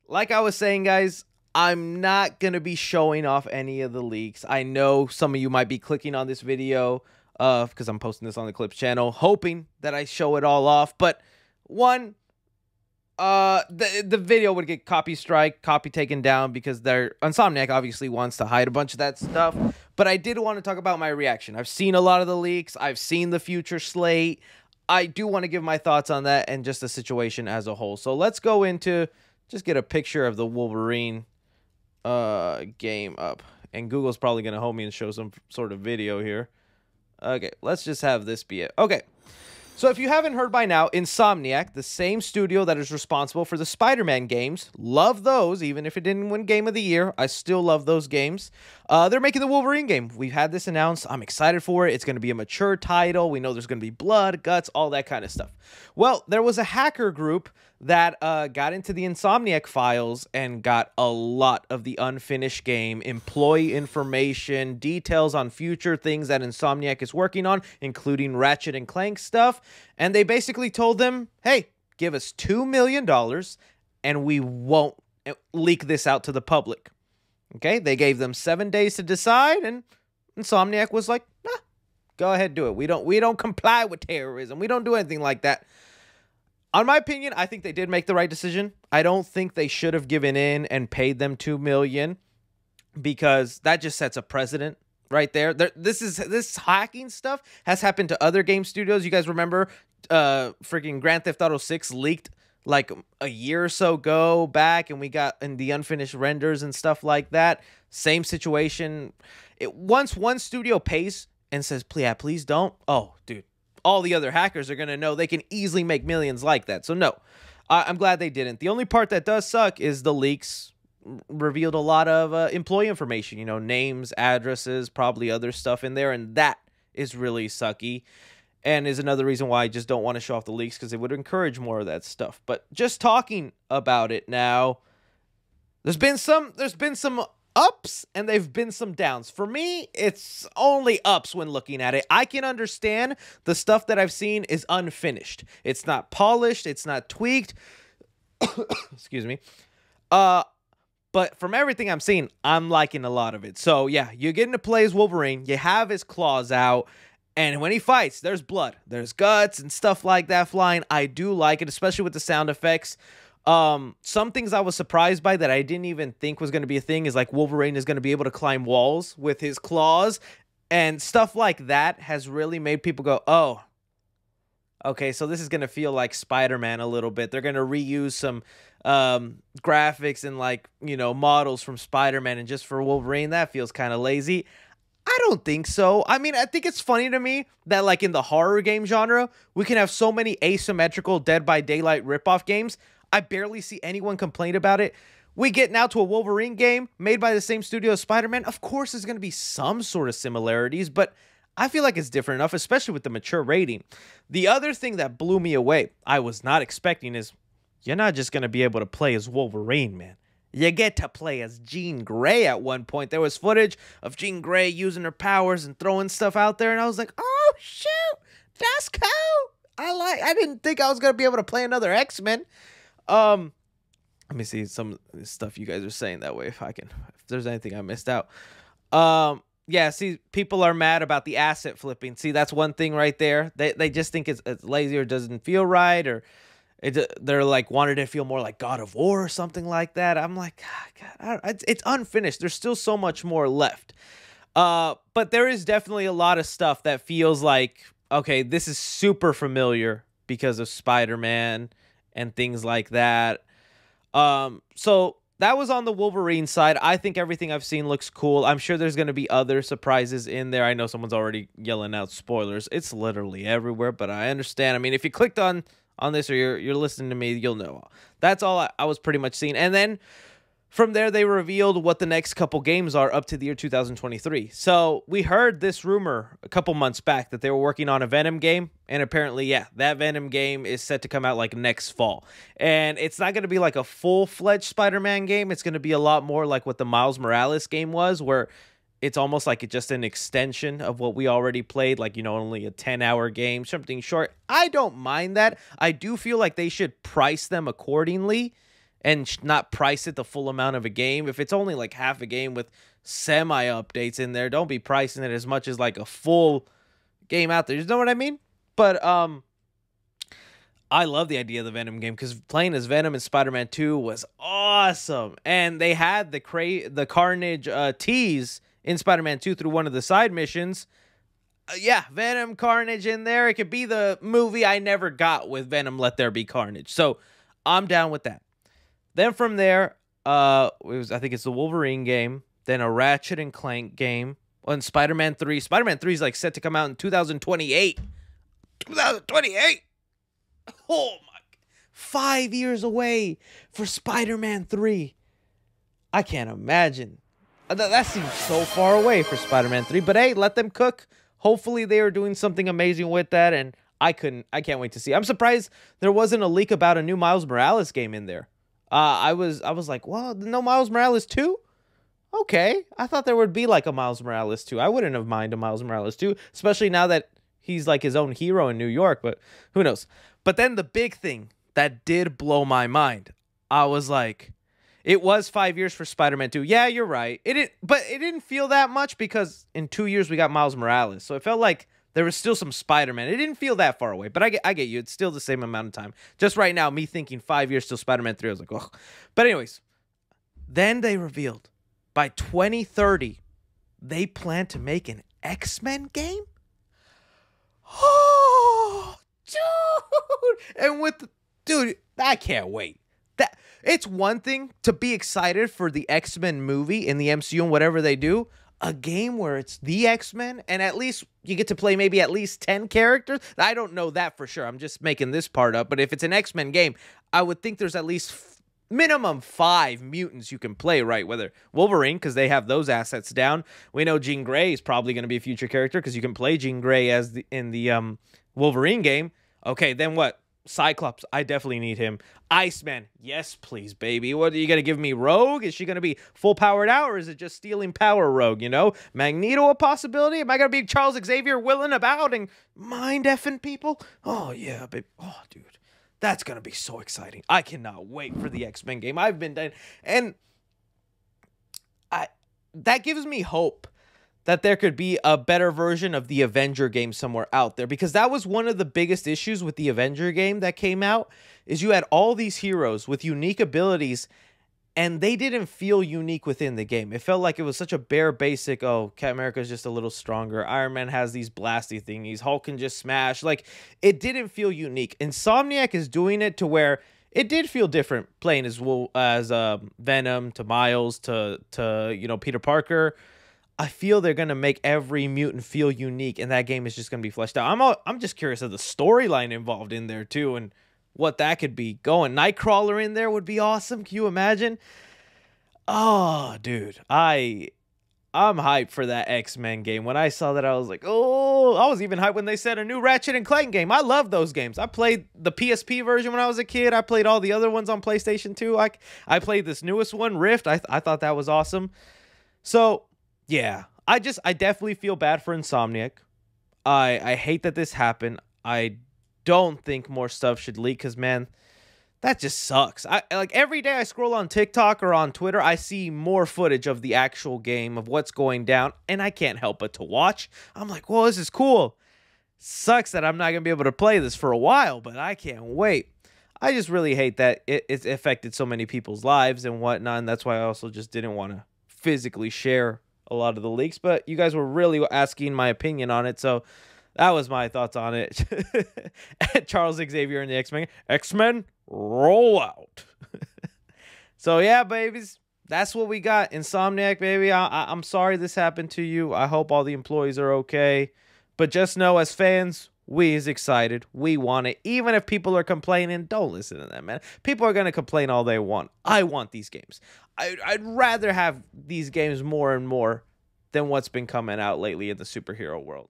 like I was saying, guys, I'm not going to be showing off any of the leaks. I know some of you might be clicking on this video because I'm posting this on the Clips channel, hoping that I show it all off. But one, the video would get copy taken down because their Insomniac obviously wants to hide a bunch of that stuff. But I did want to talk about my reaction. I've seen a lot of the leaks. I've seen the future slate. I do want to give my thoughts on that and just the situation as a whole. So let's go into just get a picture of the Wolverine game up. And Google's probably going to hold me and show some sort of video here. Okay, let's just have this be it. Okay. So if you haven't heard by now, Insomniac, the same studio that is responsible for the Spider-Man games, love those, even if it didn't win Game of the Year, I still love those games. They're making the Wolverine game. We've had this announced. I'm excited for it. It's going to be a mature title. We know there's going to be blood, guts, all that kind of stuff. Well, there was a hacker group that got into the Insomniac files and got a lot of the unfinished game, employee information, details on future things that Insomniac is working on, including Ratchet and Clank stuff. And they basically told them, hey, give us $2 million and we won't leak this out to the public. Okay, they gave them 7 days to decide, and Insomniac was like, nah, go ahead, do it. We don't comply with terrorism. We don't do anything like that. On my opinion, I think they did make the right decision. I don't think they should have given in and paid them $2 million because that just sets a precedent right there. This hacking stuff has happened to other game studios. You guys remember freaking Grand Theft Auto 6 leaked like a year or so back, and we got in the unfinished renders and stuff like that. Same situation. Once one studio pays and says, please don't. Oh, dude. All the other hackers are going to know they can easily make millions like that. So no, I'm glad they didn't. The only part that does suck is the leaks revealed a lot of employee information, you know, names, addresses, probably other stuff in there. And that is really sucky and is another reason why I just don't want to show off the leaks, because it would encourage more of that stuff. But just talking about it now, there's been some ups and there've been some downs. For me, it's only ups when looking at it. I can understand the stuff that I've seen is unfinished. It's not polished. It's not tweaked. Excuse me. But from everything I'm seeing, I'm liking a lot of it. So yeah, you're getting to play as Wolverine. You have his claws out. And when he fights, there's blood. There's guts and stuff like that flying. I do like it, especially with the sound effects. Some things I was surprised by that I didn't even think was going to be a thing is like Wolverine is going to be able to climb walls with his claws, and stuff like that has really made people go, oh, okay, so this is going to feel like Spider-Man a little bit. They're going to reuse some graphics and like, you know, models from Spider-Man, and just for Wolverine, that feels kind of lazy. I don't think so. I mean, I think it's funny to me that like in the horror game genre, we can have so many asymmetrical Dead by Daylight ripoff games. I barely see anyone complain about it. We get now to a Wolverine game made by the same studio as Spider-Man. Of course, there's going to be some sort of similarities, but I feel like it's different enough, especially with the mature rating. The other thing that blew me away, I was not expecting, is you're not just going to be able to play as Wolverine, man. You get to play as Jean Grey at one point. There was footage of Jean Grey using her powers and throwing stuff out there, and I was like, oh, shoot, that's cool. I didn't think I was going to be able to play another X-Men. Let me see some of the stuff you guys are saying that way, if there's anything I missed out. Yeah, see, people are mad about the asset flipping. See, that's one thing right there. They just think it's lazy or doesn't feel right, or they're like wanted to feel more like God of War or something like that. I'm like, God, it's unfinished. There's still so much more left. But there is definitely a lot of stuff that feels like, okay, this is super familiar because of Spider-Man and things like that. So that was on the Wolverine side. I think everything I've seen looks cool. I'm sure there's going to be other surprises in there. I know someone's already yelling out spoilers. It's literally everywhere, but I understand. I mean, if you clicked on this or you're listening to me, you'll know. That's all I was pretty much seeing. And then from there, they revealed what the next couple games are up to the year 2023. So we heard this rumor a couple months back that they were working on a Venom game. And apparently, yeah, that Venom game is set to come out like next fall. And it's not going to be like a full-fledged Spider-Man game. It's going to be a lot more like what the Miles Morales game was, where it's almost like it's just an extension of what we already played, like, you know, only a 10-hour game, something short. I don't mind that. I do feel like they should price them accordingly and not price it the full amount of a game. If it's only like half a game with semi updates in there, don't be pricing it as much as like a full game out there. You know what I mean? But I love the idea of the Venom game because playing as Venom in Spider-Man 2 was awesome. And they had the Carnage tease in Spider-Man 2 through one of the side missions. Yeah, Venom, Carnage in there. It could be the movie I never got with Venom, Let There Be Carnage. So I'm down with that. Then from there, I think it's the Wolverine game, then a Ratchet and Clank game, and Spider-Man 3. Spider-Man 3 is like set to come out in 2028. 2028! Oh my, 5 years away for Spider-Man 3. I can't imagine. That seems so far away for Spider-Man 3, but hey, let them cook. Hopefully they are doing something amazing with that, and I can't wait to see. I'm surprised there wasn't a leak about a new Miles Morales game in there. I was like, well, no Miles Morales 2? Okay. I thought there would be like a Miles Morales 2. I wouldn't have minded a Miles Morales 2, especially now that he's like his own hero in New York, but who knows. But then the big thing that did blow my mind, I was like, it was 5 years for Spider-Man 2. Yeah, you're right. But it didn't feel that much because in 2 years we got Miles Morales. So it felt like there was still some Spider-Man. It didn't feel that far away, but I get you. It's still the same amount of time. Just right now, me thinking 5 years till Spider-Man 3, I was like, oh. But anyways, then they revealed by 2030, they plan to make an X-Men game? Oh, dude. And dude, I can't wait. It's one thing to be excited for the X-Men movie in the MCU and whatever they do. A game where it's the X-Men and at least you get to play maybe at least 10 characters. I don't know that for sure. I'm just making this part up. But if it's an X-Men game, I would think there's at least minimum 5 mutants you can play, right? Whether Wolverine, because they have those assets down. We know Jean Grey is probably going to be a future character because you can play Jean Grey as in the Wolverine game. Okay, then what? Cyclops, I definitely need him. Iceman, yes, please, baby. What are you going to give me? Rogue? Is she going to be full powered out, or is it just stealing power Rogue, you know? Magneto, a possibility? Am I going to be Charles Xavier willing about and mind-effing people? Oh, yeah, baby. Oh, dude. That's going to be so exciting. I cannot wait for the X-Men game. I've been done. And that gives me hope that there could be a better version of the Avenger game somewhere out there, because that was one of the biggest issues with the Avenger game that came out, is you had all these heroes with unique abilities and they didn't feel unique within the game. It felt like it was such a bare basic, oh, Captain America's just a little stronger, Iron Man has these blasty thingies, Hulk can just smash. Like, it didn't feel unique. Insomniac is doing it to where it did feel different playing as Venom to Miles to you know, Peter Parker. I feel they're going to make every mutant feel unique, and that game is just going to be fleshed out. I'm just curious of the storyline involved in there, too, and what that could be going. Nightcrawler in there would be awesome. Can you imagine? Oh, dude. I'm hyped for that X-Men game. When I saw that, I was like, oh, I was even hyped when they said a new Ratchet and Clank game. I love those games. I played the PSP version when I was a kid. I played all the other ones on PlayStation 2. I played this newest one, Rift. I thought that was awesome. So, yeah, I definitely feel bad for Insomniac. I hate that this happened. I don't think more stuff should leak because, man, that just sucks. Like every day I scroll on TikTok or on Twitter, I see more footage of the actual game, of what's going down, and I can't help but to watch. I'm like, well, this is cool. Sucks that I'm not going to be able to play this for a while, but I can't wait. I just really hate that it's affected so many people's lives and whatnot, and that's why I also just didn't want to physically share a lot of the leaks, but you guys were really asking my opinion on it, so that was my thoughts on it. Charles Xavier and the X-Men roll out. So yeah, babies, that's what we got. Insomniac, baby. I'm sorry this happened to you. I hope all the employees are okay, but just know, as fans, we is excited. We want it. Even if people are complaining, don't listen to them, man. People are going to complain all they want. I want these games. I'd rather have these games more and more than what's been coming out lately in the superhero world.